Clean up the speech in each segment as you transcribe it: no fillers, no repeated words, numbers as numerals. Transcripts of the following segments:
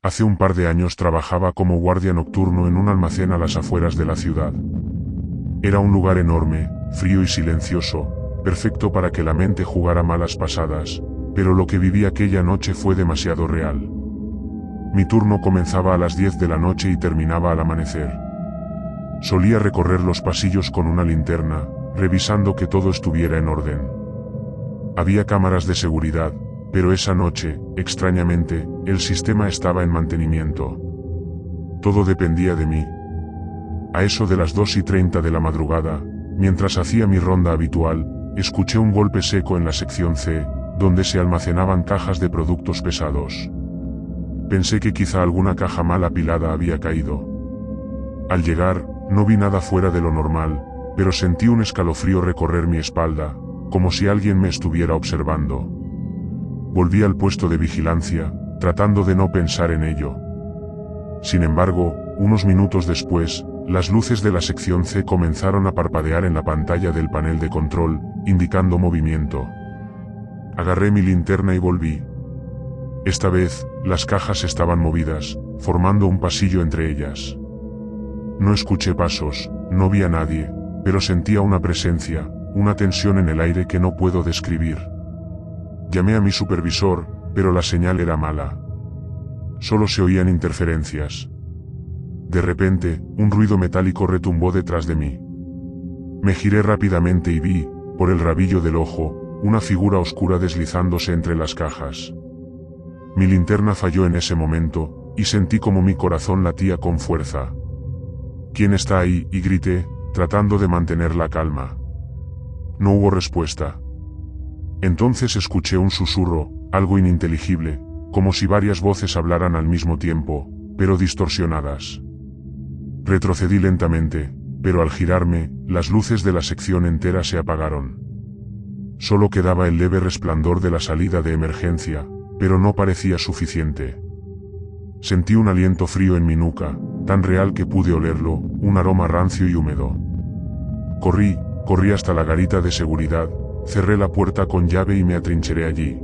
Hace un par de años trabajaba como guardia nocturno en un almacén a las afueras de la ciudad. Era un lugar enorme, frío y silencioso, perfecto para que la mente jugara malas pasadas, pero lo que viví aquella noche fue demasiado real. Mi turno comenzaba a las 10 de la noche y terminaba al amanecer. Solía recorrer los pasillos con una linterna, revisando que todo estuviera en orden. Había cámaras de seguridad, pero esa noche, extrañamente, el sistema estaba en mantenimiento. Todo dependía de mí. A eso de las 2:30 de la madrugada, mientras hacía mi ronda habitual, escuché un golpe seco en la sección C, donde se almacenaban cajas de productos pesados. Pensé que quizá alguna caja mal apilada había caído. Al llegar, no vi nada fuera de lo normal, pero sentí un escalofrío recorrer mi espalda, como si alguien me estuviera observando. Volví al puesto de vigilancia, tratando de no pensar en ello. Sin embargo, unos minutos después, las luces de la sección C comenzaron a parpadear en la pantalla del panel de control, indicando movimiento. Agarré mi linterna y volví. Esta vez, las cajas estaban movidas, formando un pasillo entre ellas. No escuché pasos, no vi a nadie, pero sentía una presencia, una tensión en el aire que no puedo describir. Llamé a mi supervisor, pero la señal era mala. Solo se oían interferencias. De repente, un ruido metálico retumbó detrás de mí. Me giré rápidamente y vi, por el rabillo del ojo, una figura oscura deslizándose entre las cajas. Mi linterna falló en ese momento, y sentí como mi corazón latía con fuerza. ¿Quién está ahí?, y grité, tratando de mantener la calma. No hubo respuesta. Entonces escuché un susurro, algo ininteligible, como si varias voces hablaran al mismo tiempo, pero distorsionadas. Retrocedí lentamente, pero al girarme, las luces de la sección entera se apagaron. Solo quedaba el leve resplandor de la salida de emergencia, pero no parecía suficiente. Sentí un aliento frío en mi nuca, tan real que pude olerlo, un aroma rancio y húmedo. Corrí hasta la garita de seguridad, cerré la puerta con llave y me atrincheré allí.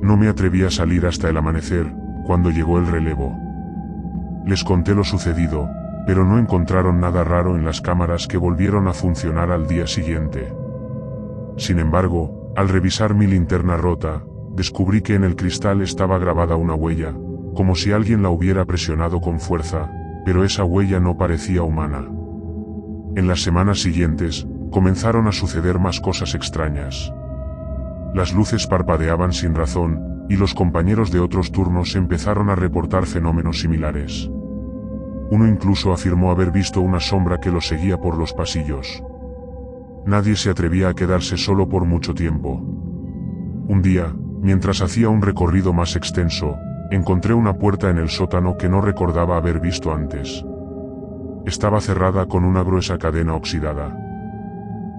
No me atreví a salir hasta el amanecer, cuando llegó el relevo. Les conté lo sucedido, pero no encontraron nada raro en las cámaras que volvieron a funcionar al día siguiente. Sin embargo, al revisar mi linterna rota, descubrí que en el cristal estaba grabada una huella, como si alguien la hubiera presionado con fuerza, pero esa huella no parecía humana. En las semanas siguientes, comenzaron a suceder más cosas extrañas. Las luces parpadeaban sin razón, y los compañeros de otros turnos empezaron a reportar fenómenos similares. Uno incluso afirmó haber visto una sombra que lo seguía por los pasillos. Nadie se atrevía a quedarse solo por mucho tiempo. Un día, mientras hacía un recorrido más extenso, encontré una puerta en el sótano que no recordaba haber visto antes. Estaba cerrada con una gruesa cadena oxidada.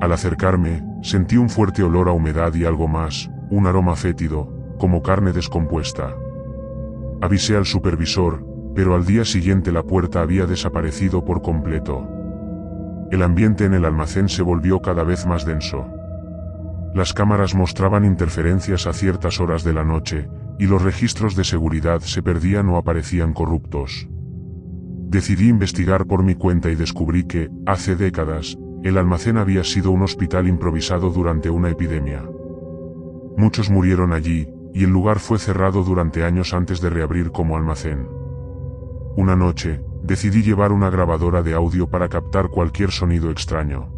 Al acercarme, sentí un fuerte olor a humedad y algo más, un aroma fétido, como carne descompuesta. Avisé al supervisor, pero al día siguiente la puerta había desaparecido por completo. El ambiente en el almacén se volvió cada vez más denso. Las cámaras mostraban interferencias a ciertas horas de la noche, y los registros de seguridad se perdían o aparecían corruptos. Decidí investigar por mi cuenta y descubrí que, hace décadas, el almacén había sido un hospital improvisado durante una epidemia. Muchos murieron allí, y el lugar fue cerrado durante años antes de reabrir como almacén. Una noche, decidí llevar una grabadora de audio para captar cualquier sonido extraño.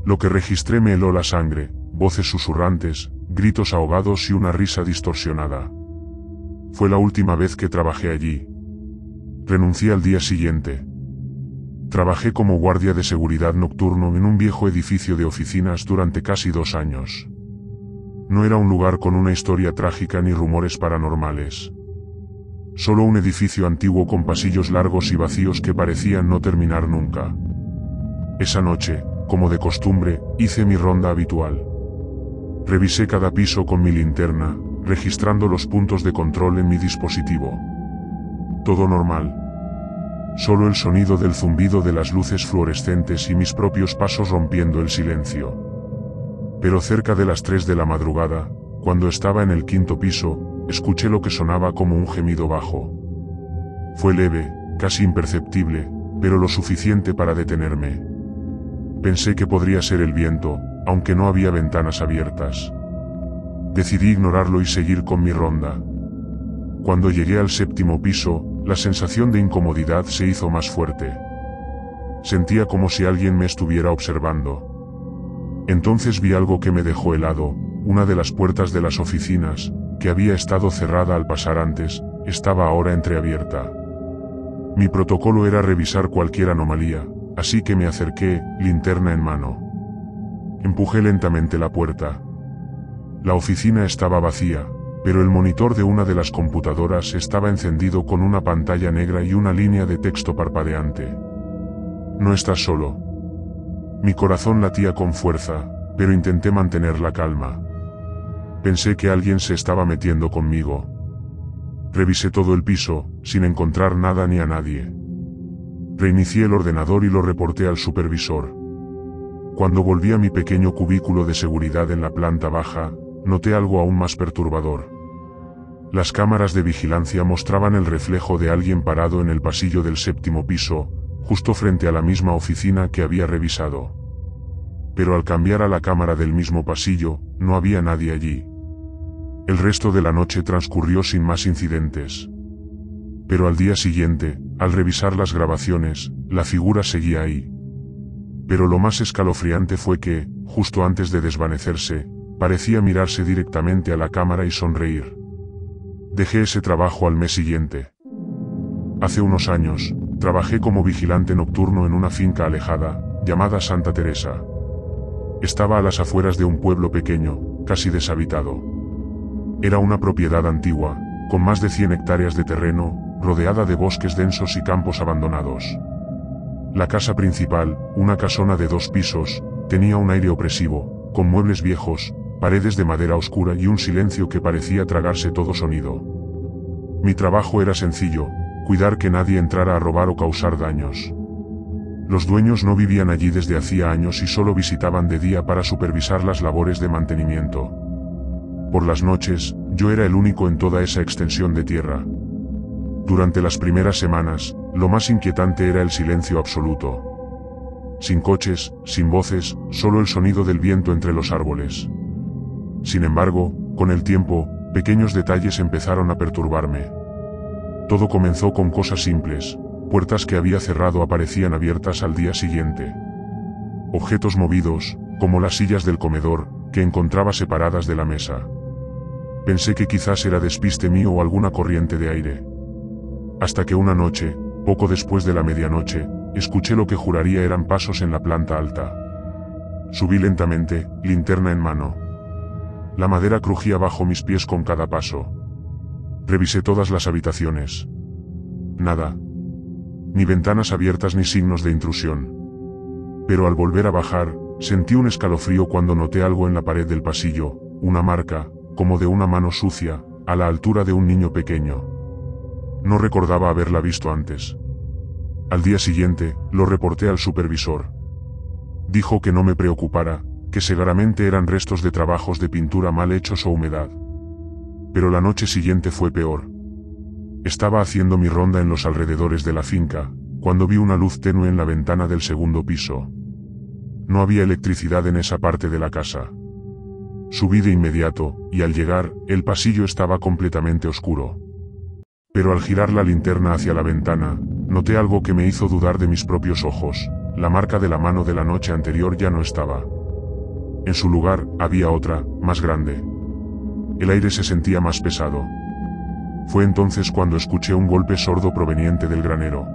Lo que registré me heló la sangre, voces susurrantes, gritos ahogados y una risa distorsionada. Fue la última vez que trabajé allí. Renuncié al día siguiente. Trabajé como guardia de seguridad nocturno en un viejo edificio de oficinas durante casi 2 años. No era un lugar con una historia trágica ni rumores paranormales. Solo un edificio antiguo con pasillos largos y vacíos que parecían no terminar nunca. Esa noche, como de costumbre, hice mi ronda habitual. Revisé cada piso con mi linterna, registrando los puntos de control en mi dispositivo. Todo normal. Solo el sonido del zumbido de las luces fluorescentes y mis propios pasos rompiendo el silencio. Pero cerca de las 3 de la madrugada, cuando estaba en el 5.º piso, escuché lo que sonaba como un gemido bajo. Fue leve, casi imperceptible, pero lo suficiente para detenerme. Pensé que podría ser el viento, aunque no había ventanas abiertas. Decidí ignorarlo y seguir con mi ronda. Cuando llegué al 7º piso, la sensación de incomodidad se hizo más fuerte. Sentía como si alguien me estuviera observando. Entonces vi algo que me dejó helado. Una de las puertas de las oficinas, que había estado cerrada al pasar antes, estaba ahora entreabierta. Mi protocolo era revisar cualquier anomalía, así que me acerqué, linterna en mano. Empujé lentamente la puerta. La oficina estaba vacía, pero el monitor de una de las computadoras estaba encendido con una pantalla negra y una línea de texto parpadeante. No estás solo. Mi corazón latía con fuerza, pero intenté mantener la calma. Pensé que alguien se estaba metiendo conmigo. Revisé todo el piso, sin encontrar nada ni a nadie. Reinicié el ordenador y lo reporté al supervisor. Cuando volví a mi pequeño cubículo de seguridad en la planta baja, noté algo aún más perturbador. Las cámaras de vigilancia mostraban el reflejo de alguien parado en el pasillo del 7º piso, justo frente a la misma oficina que había revisado. Pero al cambiar a la cámara del mismo pasillo, no había nadie allí. El resto de la noche transcurrió sin más incidentes. Pero al día siguiente, al revisar las grabaciones, la figura seguía ahí. Pero lo más escalofriante fue que, justo antes de desvanecerse, parecía mirarse directamente a la cámara y sonreír. Dejé ese trabajo al mes siguiente. Hace unos años, trabajé como vigilante nocturno en una finca alejada, llamada Santa Teresa. Estaba a las afueras de un pueblo pequeño, casi deshabitado. Era una propiedad antigua, con más de 100 hectáreas de terreno, rodeada de bosques densos y campos abandonados. La casa principal, una casona de 2 pisos, tenía un aire opresivo, con muebles viejos, paredes de madera oscura y un silencio que parecía tragarse todo sonido. Mi trabajo era sencillo, cuidar que nadie entrara a robar o causar daños. Los dueños no vivían allí desde hacía años y solo visitaban de día para supervisar las labores de mantenimiento. Por las noches, yo era el único en toda esa extensión de tierra. Durante las primeras semanas, lo más inquietante era el silencio absoluto. Sin coches, sin voces, solo el sonido del viento entre los árboles. Sin embargo, con el tiempo, pequeños detalles empezaron a perturbarme. Todo comenzó con cosas simples. Puertas que había cerrado aparecían abiertas al día siguiente. Objetos movidos, como las sillas del comedor, que encontraba separadas de la mesa. Pensé que quizás era despiste mío o alguna corriente de aire. Hasta que una noche, poco después de la medianoche, escuché lo que juraría eran pasos en la planta alta. Subí lentamente, linterna en mano. La madera crujía bajo mis pies con cada paso. Revisé todas las habitaciones. Nada. Ni ventanas abiertas ni signos de intrusión. Pero al volver a bajar, sentí un escalofrío cuando noté algo en la pared del pasillo, una marca, como de una mano sucia, a la altura de un niño pequeño. No recordaba haberla visto antes. Al día siguiente, lo reporté al supervisor. Dijo que no me preocupara, que seguramente eran restos de trabajos de pintura mal hechos o humedad. Pero la noche siguiente fue peor. Estaba haciendo mi ronda en los alrededores de la finca, cuando vi una luz tenue en la ventana del 2º piso. No había electricidad en esa parte de la casa. Subí de inmediato, y al llegar, el pasillo estaba completamente oscuro. Pero al girar la linterna hacia la ventana, noté algo que me hizo dudar de mis propios ojos. La marca de la mano de la noche anterior ya no estaba. En su lugar, había otra, más grande. El aire se sentía más pesado. Fue entonces cuando escuché un golpe sordo proveniente del granero.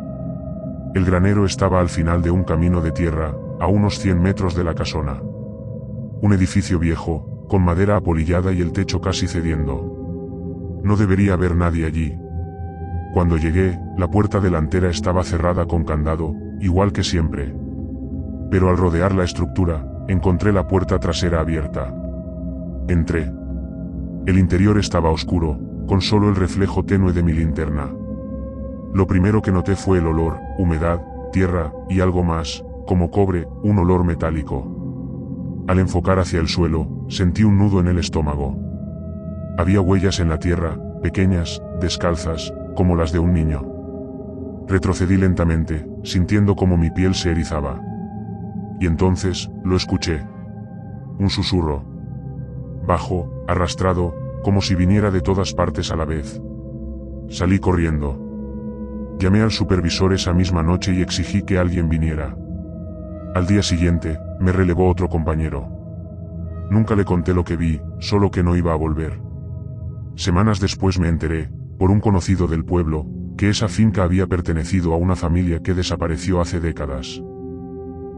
El granero estaba al final de un camino de tierra, a unos 100 metros de la casona. Un edificio viejo, con madera apolillada y el techo casi cediendo. No debería haber nadie allí. Cuando llegué, la puerta delantera estaba cerrada con candado, igual que siempre. Pero al rodear la estructura, encontré la puerta trasera abierta. Entré. El interior estaba oscuro, con solo el reflejo tenue de mi linterna. Lo primero que noté fue el olor, humedad, tierra, y algo más, como cobre, un olor metálico. Al enfocar hacia el suelo, sentí un nudo en el estómago. Había huellas en la tierra, pequeñas, descalzas, como las de un niño. Retrocedí lentamente, sintiendo como mi piel se erizaba. Y entonces, lo escuché. Un susurro. Bajo, arrastrado, como si viniera de todas partes a la vez. Salí corriendo. Llamé al supervisor esa misma noche y exigí que alguien viniera. Al día siguiente, me relevó otro compañero. Nunca le conté lo que vi, solo que no iba a volver. Semanas después me enteré, por un conocido del pueblo, que esa finca había pertenecido a una familia que desapareció hace décadas.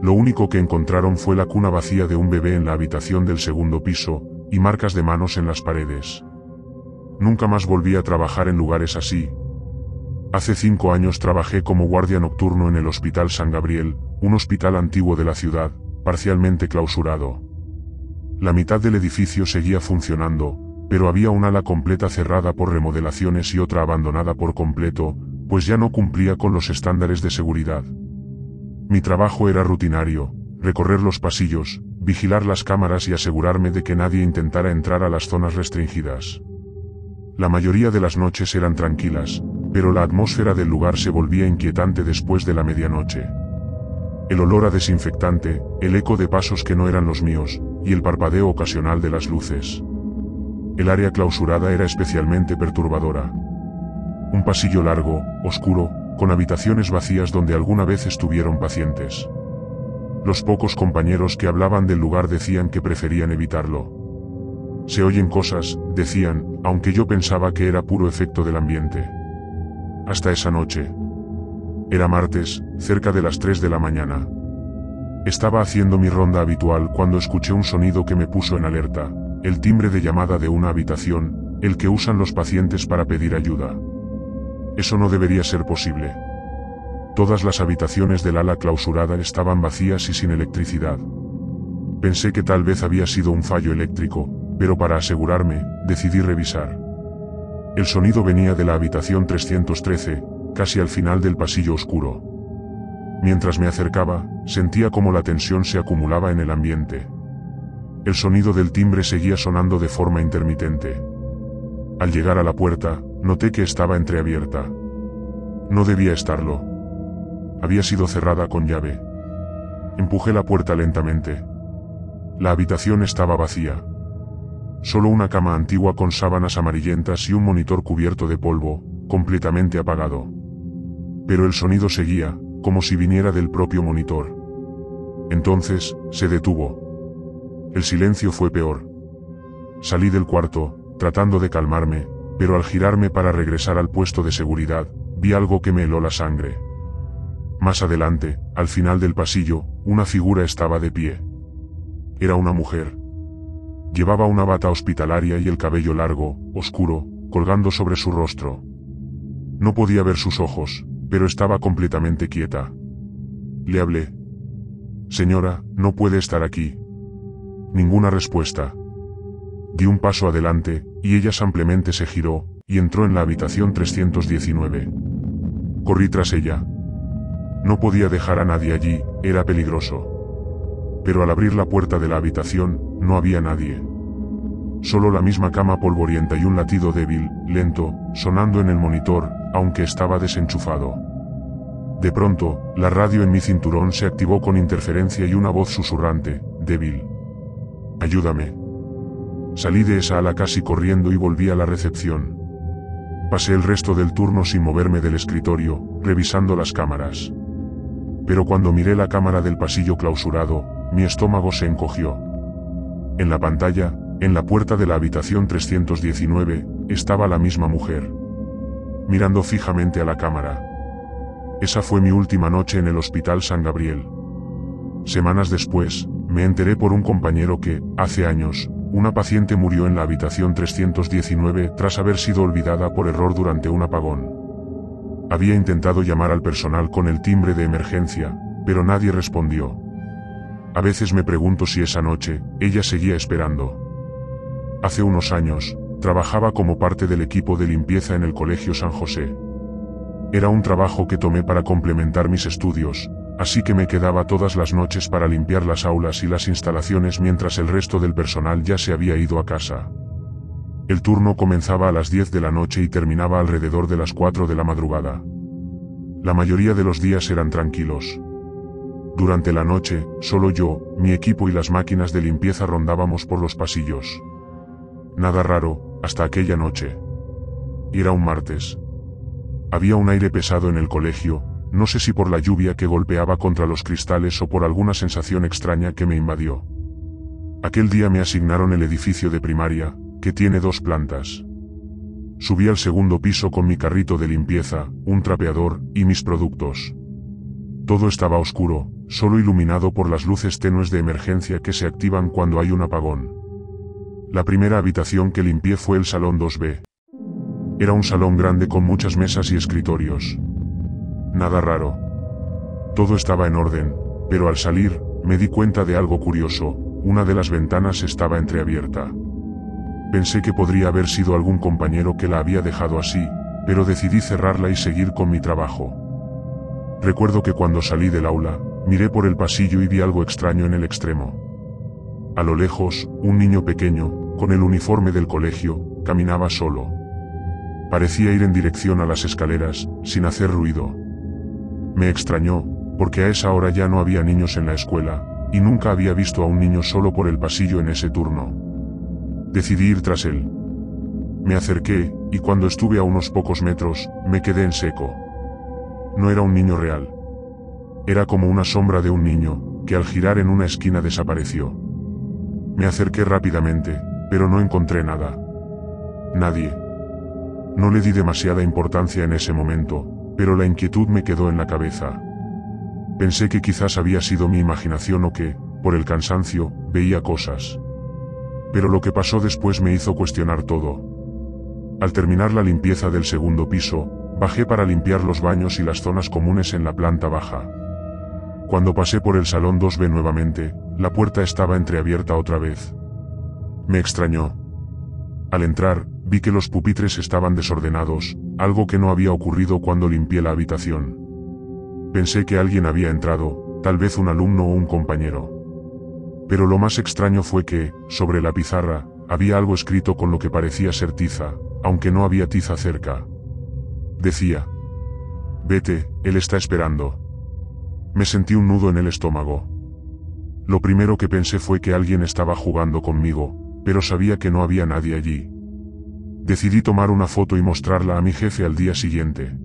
Lo único que encontraron fue la cuna vacía de un bebé en la habitación del segundo piso, y marcas de manos en las paredes. Nunca más volví a trabajar en lugares así. Hace 5 años trabajé como guardia nocturno en el Hospital San Gabriel, un hospital antiguo de la ciudad, parcialmente clausurado. La mitad del edificio seguía funcionando, pero había un ala completa cerrada por remodelaciones y otra abandonada por completo, pues ya no cumplía con los estándares de seguridad. Mi trabajo era rutinario: recorrer los pasillos, vigilar las cámaras y asegurarme de que nadie intentara entrar a las zonas restringidas. La mayoría de las noches eran tranquilas, pero la atmósfera del lugar se volvía inquietante después de la medianoche. El olor a desinfectante, el eco de pasos que no eran los míos, y el parpadeo ocasional de las luces. El área clausurada era especialmente perturbadora. Un pasillo largo, oscuro, con habitaciones vacías donde alguna vez estuvieron pacientes. Los pocos compañeros que hablaban del lugar decían que preferían evitarlo. Se oyen cosas, decían, aunque yo pensaba que era puro efecto del ambiente. Hasta esa noche. Era martes, cerca de las 3 de la mañana. Estaba haciendo mi ronda habitual cuando escuché un sonido que me puso en alerta: el timbre de llamada de una habitación, el que usan los pacientes para pedir ayuda. Eso no debería ser posible. Todas las habitaciones del ala clausurada estaban vacías y sin electricidad. Pensé que tal vez había sido un fallo eléctrico, pero para asegurarme, decidí revisar. El sonido venía de la habitación 313, casi al final del pasillo oscuro. Mientras me acercaba, sentía como la tensión se acumulaba en el ambiente. El sonido del timbre seguía sonando de forma intermitente. Al llegar a la puerta, noté que estaba entreabierta. No debía estarlo. Había sido cerrada con llave. Empujé la puerta lentamente. La habitación estaba vacía. Solo una cama antigua con sábanas amarillentas y un monitor cubierto de polvo, completamente apagado. Pero el sonido seguía, como si viniera del propio monitor. Entonces, se detuvo. El silencio fue peor. Salí del cuarto, tratando de calmarme, pero al girarme para regresar al puesto de seguridad, vi algo que me heló la sangre. Más adelante, al final del pasillo, una figura estaba de pie. Era una mujer. Llevaba una bata hospitalaria y el cabello largo, oscuro, colgando sobre su rostro. No podía ver sus ojos, pero estaba completamente quieta. Le hablé. «Señora, no puede estar aquí». Ninguna respuesta. Di un paso adelante, y ella simplemente se giró, y entró en la habitación 319. Corrí tras ella. No podía dejar a nadie allí, era peligroso. Pero al abrir la puerta de la habitación, no había nadie. Solo la misma cama polvorienta y un latido débil, lento, sonando en el monitor, aunque estaba desenchufado. De pronto, la radio en mi cinturón se activó con interferencia y una voz susurrante, débil. «Ayúdame». Salí de esa ala casi corriendo y volví a la recepción. Pasé el resto del turno sin moverme del escritorio, revisando las cámaras. Pero cuando miré la cámara del pasillo clausurado, mi estómago se encogió. En la pantalla, en la puerta de la habitación 319, estaba la misma mujer. Mirando fijamente a la cámara. Esa fue mi última noche en el Hospital San Gabriel. Semanas después, me enteré por un compañero que, hace años, una paciente murió en la habitación 319 tras haber sido olvidada por error durante un apagón. Había intentado llamar al personal con el timbre de emergencia, pero nadie respondió. A veces me pregunto si esa noche, ella seguía esperando. Hace unos años, trabajaba como parte del equipo de limpieza en el Colegio San José. Era un trabajo que tomé para complementar mis estudios, así que me quedaba todas las noches para limpiar las aulas y las instalaciones mientras el resto del personal ya se había ido a casa. El turno comenzaba a las 10 de la noche y terminaba alrededor de las 4 de la madrugada. La mayoría de los días eran tranquilos. Durante la noche, solo yo, mi equipo y las máquinas de limpieza rondábamos por los pasillos. Nada raro, hasta aquella noche. Era un martes. Había un aire pesado en el colegio, no sé si por la lluvia que golpeaba contra los cristales o por alguna sensación extraña que me invadió. Aquel día me asignaron el edificio de primaria, que tiene 2 plantas. Subí al segundo piso con mi carrito de limpieza, un trapeador, y mis productos. Todo estaba oscuro, solo iluminado por las luces tenues de emergencia que se activan cuando hay un apagón. La primera habitación que limpié fue el salón 2B. Era un salón grande con muchas mesas y escritorios. Nada raro. Todo estaba en orden, pero al salir, me di cuenta de algo curioso: una de las ventanas estaba entreabierta. Pensé que podría haber sido algún compañero que la había dejado así, pero decidí cerrarla y seguir con mi trabajo. Recuerdo que cuando salí del aula, miré por el pasillo y vi algo extraño en el extremo. A lo lejos, un niño pequeño, con el uniforme del colegio, caminaba solo. Parecía ir en dirección a las escaleras, sin hacer ruido. Me extrañó, porque a esa hora ya no había niños en la escuela, y nunca había visto a un niño solo por el pasillo en ese turno. Decidí ir tras él. Me acerqué, y cuando estuve a unos pocos metros, me quedé en seco. No era un niño real. Era como una sombra de un niño, que al girar en una esquina desapareció. Me acerqué rápidamente, pero no encontré nada. Nadie. No le di demasiada importancia en ese momento, pero la inquietud me quedó en la cabeza. Pensé que quizás había sido mi imaginación o que, por el cansancio, veía cosas. Pero lo que pasó después me hizo cuestionar todo. Al terminar la limpieza del segundo piso, bajé para limpiar los baños y las zonas comunes en la planta baja. Cuando pasé por el salón 2B nuevamente, la puerta estaba entreabierta otra vez. Me extrañó. Al entrar, vi que los pupitres estaban desordenados, algo que no había ocurrido cuando limpié la habitación. Pensé que alguien había entrado, tal vez un alumno o un compañero. Pero lo más extraño fue que, sobre la pizarra, había algo escrito con lo que parecía ser tiza, aunque no había tiza cerca. Decía: «Vete, él está esperando». Me sentí un nudo en el estómago. Lo primero que pensé fue que alguien estaba jugando conmigo, pero sabía que no había nadie allí. Decidí tomar una foto y mostrarla a mi jefe al día siguiente.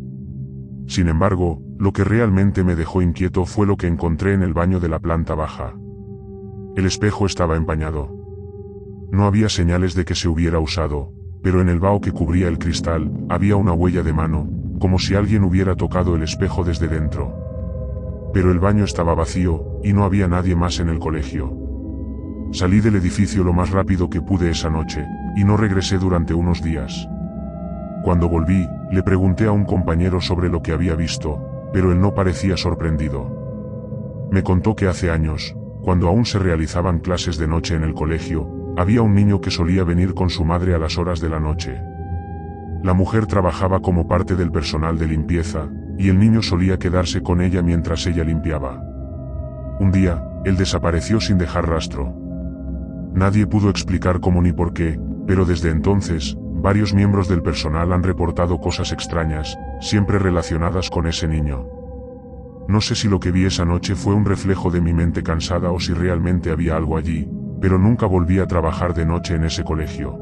Sin embargo, lo que realmente me dejó inquieto fue lo que encontré en el baño de la planta baja. El espejo estaba empañado. No había señales de que se hubiera usado, pero en el vaho que cubría el cristal, había una huella de mano, como si alguien hubiera tocado el espejo desde dentro. Pero el baño estaba vacío, y no había nadie más en el colegio. Salí del edificio lo más rápido que pude esa noche, y no regresé durante unos días. Cuando volví, le pregunté a un compañero sobre lo que había visto, pero él no parecía sorprendido. Me contó que hace años, cuando aún se realizaban clases de noche en el colegio, había un niño que solía venir con su madre a las horas de la noche. La mujer trabajaba como parte del personal de limpieza, y el niño solía quedarse con ella mientras ella limpiaba. Un día, él desapareció sin dejar rastro. Nadie pudo explicar cómo ni por qué, pero desde entonces, varios miembros del personal han reportado cosas extrañas, siempre relacionadas con ese niño. No sé si lo que vi esa noche fue un reflejo de mi mente cansada o si realmente había algo allí, pero nunca volví a trabajar de noche en ese colegio.